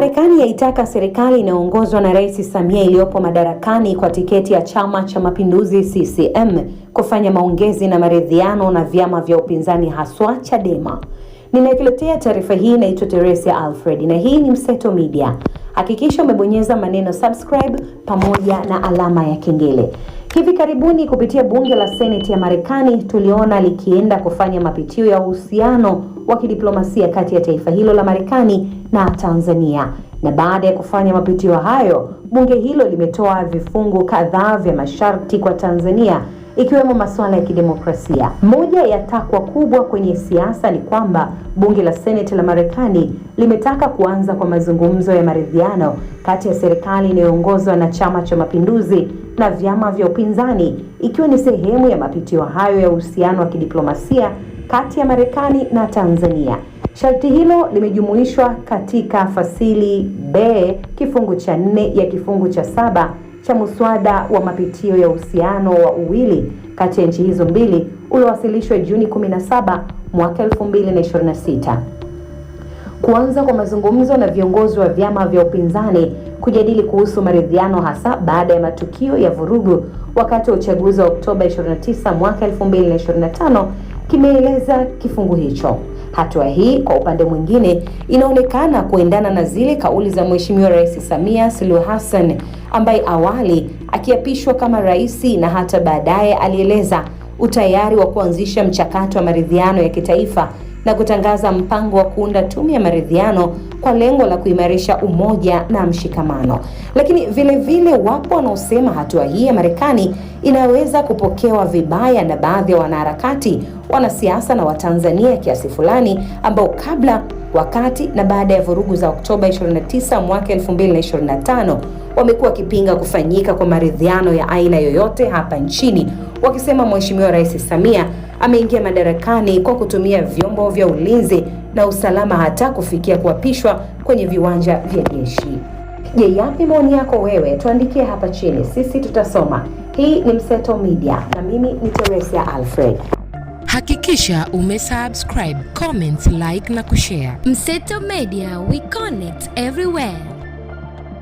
Marekani yaitaka serikali inayoongozwa na Rais Samia iliyopo madarakani kwa tiketi ya Chama cha Mapinduzi CCM kufanya maongezi na maridhiano na vyama vya upinzani haswa Chadema. Ninakuletea taarifa hii, naitwa Teresia Alfred na hii ni Mseto Media. Hakikisha umebonyeza maneno subscribe pamoja na alama ya kengele. Hivi karibuni kupitia bunge la Seneti ya Marekani tuliona likienda kufanya mapitio ya uhusiano wa kidiplomasia kati ya taifa hilo la Marekani na Tanzania. Na baada ya kufanya mapitio hayo, bunge hilo limetoa vifungu kadhaa vya masharti kwa Tanzania, ikiwemo masuala ya kidemokrasia. Moja ya takwa kubwa kwenye siasa ni kwamba bunge la Seneti la Marekani limetaka kuanza kwa mazungumzo ya maridhiano kati ya serikali inayoongozwa na Chama cha Mapinduzi na vyama vya upinzani, ikiwa ni sehemu ya mapitio hayo ya uhusiano wa kidiplomasia kati ya Marekani na Tanzania. Sharti hilo limejumuishwa katika fasili B kifungu cha 4 ya kifungu cha 7 cha muswada wa mapitio ya uhusiano wa uwili kati ya nchi hizo mbili uliowasilishwa Juni 17 mwaka 2026. Kuanza kwa mazungumzo na viongozi wa vyama vya upinzani kujadili kuhusu maridhiano, hasa baada ya matukio ya vurugu wakati wa uchaguzi wa Oktoba 29 mwaka 2025, kimeeleza kifungu hicho. Hatua hii kwa upande mwingine inaonekana kuendana na zile kauli za Mheshimiwa Rais Samia Suluhu Hassan, ambaye awali akiapishwa kama rais na hata baadaye alieleza utayari wa kuanzisha mchakato wa maridhiano ya kitaifa na kutangaza mpango wa kuunda tume ya maridhiano kwa lengo la kuimarisha umoja na mshikamano. Lakini vile wapo wanaosema hatua hii ya Marekani inaweza kupokewa vibaya na baadhi ya wanaharakati, wanasiasa na Watanzania kiasi fulani, ambao kabla, wakati na baada ya vurugu za Oktoba 29 mwaka 2025 wamekuwa wakipinga kufanyika kwa maridhiano ya aina yoyote hapa nchini, wakisema Mheshimiwa Rais Samia ameingia madarakani kwa kutumia vyombo vya ulinzi na usalama hata kufikia kuapishwa kwenye viwanja vya jeshi. Je, yapi maoni yako wewe? Tuandikie hapa chini, sisi tutasoma. Hii ni Mseto Media na mimi ni Teresia Alfred. Hakikisha umesubscribe, comment, like na kushare. Mseto Media, we connect everywhere.